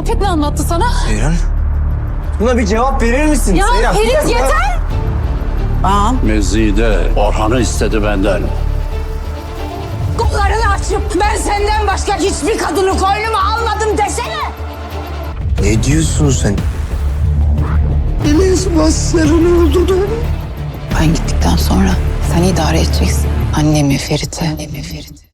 Afet ne anlattı sana? Seyran, buna bir cevap verir misin? Ya Seyran, Ferit yeter! Ağam, Mezide Orhan'ı istedi benden. Kollarını açıp ben senden başka hiçbir kadını koynuma almadım desene! ne diyorsun sen? ben gittikten sonra sen idare edeceksin. Annemi, Ferit'i.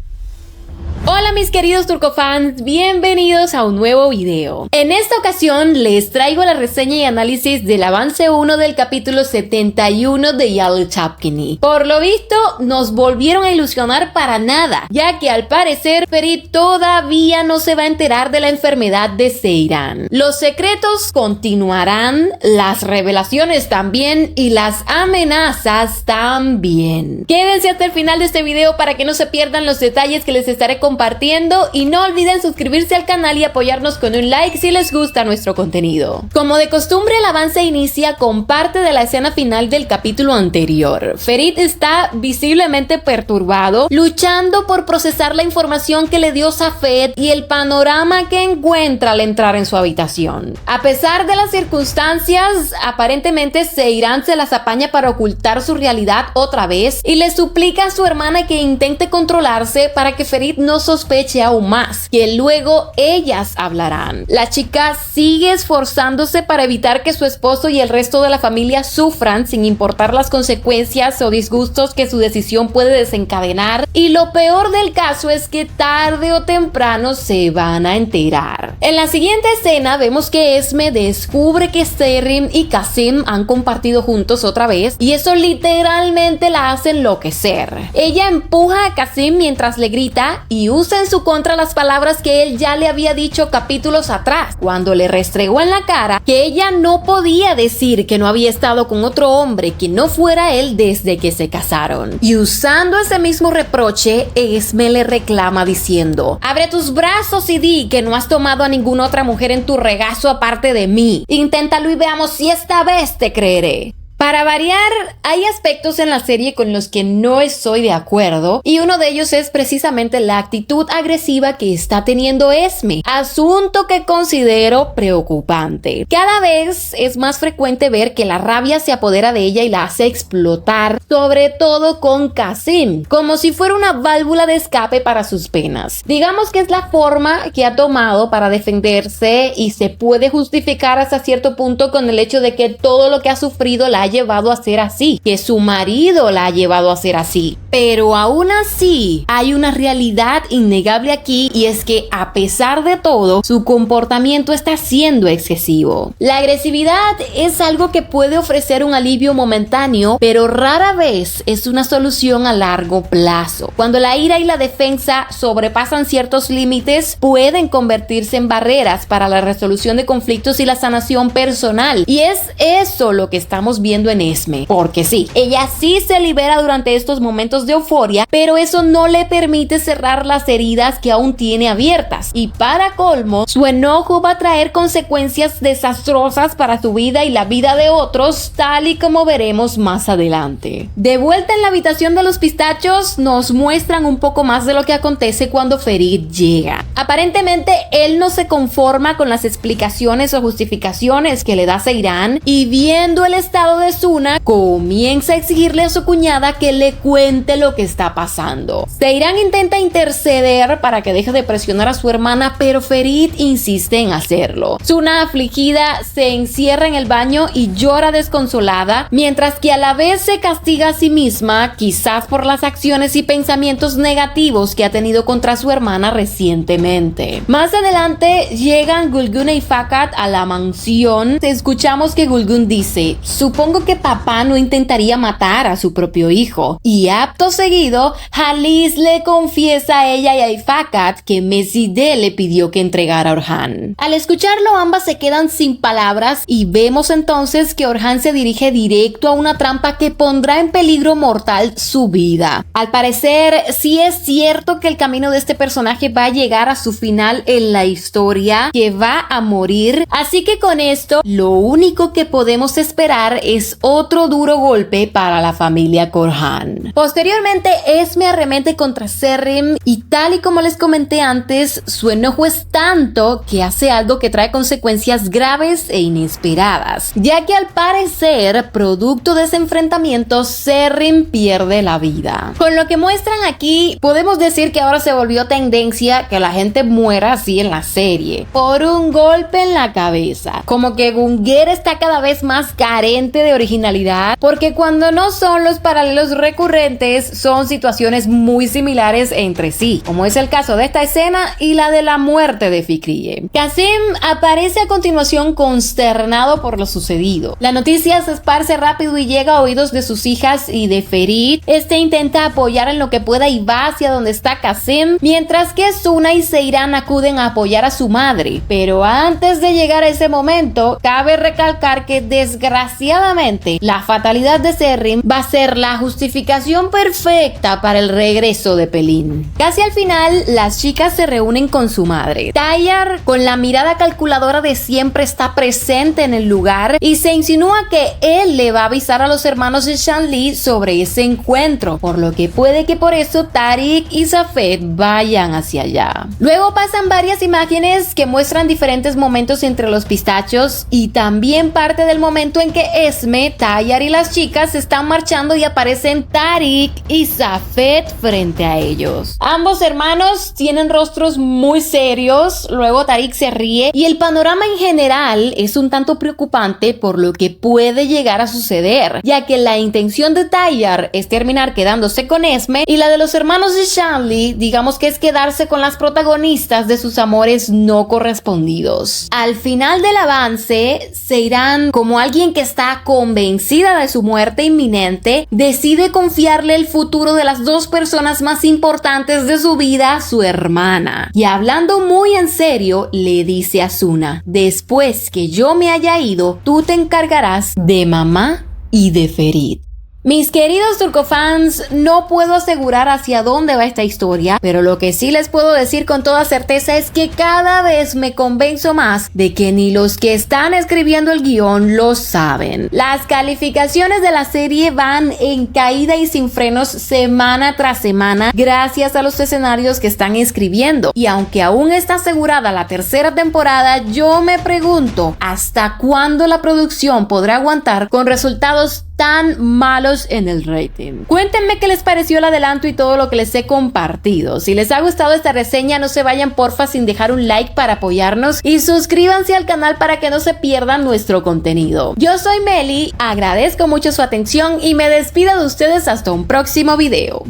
Hola mis queridos turcofans, bienvenidos a un nuevo video. En esta ocasión les traigo la reseña y análisis del avance 1 del capítulo 71 de Yellow Chapkini. Por lo visto, nos volvieron a ilusionar para nada, ya que al parecer Ferit todavía no se va a enterar de la enfermedad de Seyran. Los secretos continuarán, las revelaciones también y las amenazas también. Quédense hasta el final de este video para que no se pierdan los detalles que les estaré compartiendo y no olviden suscribirse al canal y apoyarnos con un like si les gusta nuestro contenido. Como de costumbre, el avance inicia con parte de la escena final del capítulo anterior. Ferit está visiblemente perturbado, luchando por procesar la información que le dio Safed y el panorama que encuentra al entrar en su habitación. A pesar de las circunstancias, aparentemente Seyran se las apaña para ocultar su realidad otra vez y le suplica a su hermana que intente controlarse para que Ferit no sospeche aún más, que luego ellas hablarán. La chica sigue esforzándose para evitar que su esposo y el resto de la familia sufran sin importar las consecuencias o disgustos que su decisión puede desencadenar, y lo peor del caso es que tarde o temprano se van a enterar. En la siguiente escena vemos que Esme descubre que Serrim y Kasim han compartido juntos otra vez y eso literalmente la hace enloquecer. Ella empuja a Kasim mientras le grita y usa en su contra las palabras que él ya le había dicho capítulos atrás, cuando le restregó en la cara que ella no podía decir que no había estado con otro hombre que no fuera él desde que se casaron. Y usando ese mismo reproche, Esme le reclama diciendo: abre tus brazos y di que no has tomado a ninguna otra mujer en tu regazo aparte de mí. Inténtalo y veamos si esta vez te creeré. Para variar, hay aspectos en la serie con los que no estoy de acuerdo y uno de ellos es precisamente la actitud agresiva que está teniendo Esme, asunto que considero preocupante. Cada vez es más frecuente ver que la rabia se apodera de ella y la hace explotar, sobre todo con Kasim, como si fuera una válvula de escape para sus penas. Digamos que es la forma que ha tomado para defenderse y se puede justificar hasta cierto punto con el hecho de que todo lo que ha sufrido la ha llevado a ser así, que su marido la ha llevado a ser así. Pero aún así, hay una realidad innegable aquí y es que a pesar de todo, su comportamiento está siendo excesivo. La agresividad es algo que puede ofrecer un alivio momentáneo, pero rara vez es una solución a largo plazo. Cuando la ira y la defensa sobrepasan ciertos límites, pueden convertirse en barreras para la resolución de conflictos y la sanación personal. Y es eso lo que estamos viendo en Esme, porque sí, ella sí se libera durante estos momentos de euforia, pero eso no le permite cerrar las heridas que aún tiene abiertas, y para colmo, su enojo va a traer consecuencias desastrosas para su vida y la vida de otros, tal y como veremos más adelante. De vuelta en la habitación de los pistachos, nos muestran un poco más de lo que acontece cuando Ferit llega. Aparentemente, él no se conforma con las explicaciones o justificaciones que le da Seyran, y viendo el estado de Suna, comienza a exigirle a su cuñada que le cuente lo que está pasando. Seyran intenta interceder para que deje de presionar a su hermana, pero Ferit insiste en hacerlo. Suna, afligida, se encierra en el baño y llora desconsolada, mientras que a la vez se castiga a sí misma, quizás por las acciones y pensamientos negativos que ha tenido contra su hermana recientemente. Más adelante llegan Gulgun y Fakat a la mansión. Escuchamos que Gulgun dice: supongo que papá no intentaría matar a su propio hijo. Y acto seguido, Halis le confiesa a ella y a Fakat que Mezide le pidió que entregara a Orhan. Al escucharlo, ambas se quedan sin palabras y vemos entonces que Orhan se dirige directo a una trampa que pondrá en peligro mortal su vida. Al parecer, sí es cierto que el camino de este personaje va a llegar a su final en la historia, que va a morir. Así que con esto, lo único que podemos esperar es es otro duro golpe para la familia Korhan. Posteriormente, Esme arremete contra Zerryn y tal y como les comenté antes, su enojo es tanto que hace algo que trae consecuencias graves e inesperadas, ya que al parecer, producto de ese enfrentamiento, Zerryn pierde la vida. Con lo que muestran aquí, podemos decir que ahora se volvió tendencia que la gente muera así en la serie, por un golpe en la cabeza. Como que Gungnir está cada vez más carente de originalidad, porque cuando no son los paralelos recurrentes, son situaciones muy similares entre sí, como es el caso de esta escena y la de la muerte de Fikriye. Qasim aparece a continuación consternado por lo sucedido. La noticia se esparce rápido y llega a oídos de sus hijas y de Ferit. Este intenta apoyar en lo que pueda y va hacia donde está Qasim, mientras que Suna y Seiran acuden a apoyar a su madre. Pero antes de llegar a ese momento, cabe recalcar que desgraciadamente la fatalidad de Zerryn va a ser la justificación perfecta para el regreso de Pelin. Casi al final, las chicas se reúnen con su madre. Tayar, con la mirada calculadora de siempre, está presente en el lugar y se insinúa que él le va a avisar a los hermanos de Shanli sobre ese encuentro, por lo que puede que por eso Tariq y Safed vayan hacia allá. Luego pasan varias imágenes que muestran diferentes momentos entre los pistachos y también parte del momento en que Esme, Tayar y las chicas están marchando y aparecen Tariq y Safed frente a ellos. Ambos hermanos tienen rostros muy serios, luego Tariq se ríe y el panorama en general es un tanto preocupante por lo que puede llegar a suceder, ya que la intención de Tayar es terminar quedándose con Esme y la de los hermanos de Shanli, digamos que es quedarse con las protagonistas de sus amores no correspondidos. Al final del avance, Seiran, como alguien que está convencida de su muerte inminente, decide confiarle el futuro de las dos personas más importantes de su vida a su hermana. Y hablando muy en serio, le dice a Suna: después que yo me haya ido, tú te encargarás de mamá y de Ferit. Mis queridos turcofans, no puedo asegurar hacia dónde va esta historia, pero lo que sí les puedo decir con toda certeza es que cada vez me convenzo más de que ni los que están escribiendo el guión lo saben. Las calificaciones de la serie van en caída y sin frenos semana tras semana gracias a los escenarios que están escribiendo. Y aunque aún está asegurada la tercera temporada, yo me pregunto ¿hasta cuándo la producción podrá aguantar con resultados tan malos en el rating? Cuéntenme qué les pareció el adelanto y todo lo que les he compartido. Si les ha gustado esta reseña, no se vayan porfa sin dejar un like para apoyarnos y suscríbanse al canal para que no se pierdan nuestro contenido. Yo soy Meli, agradezco mucho su atención y me despido de ustedes hasta un próximo video.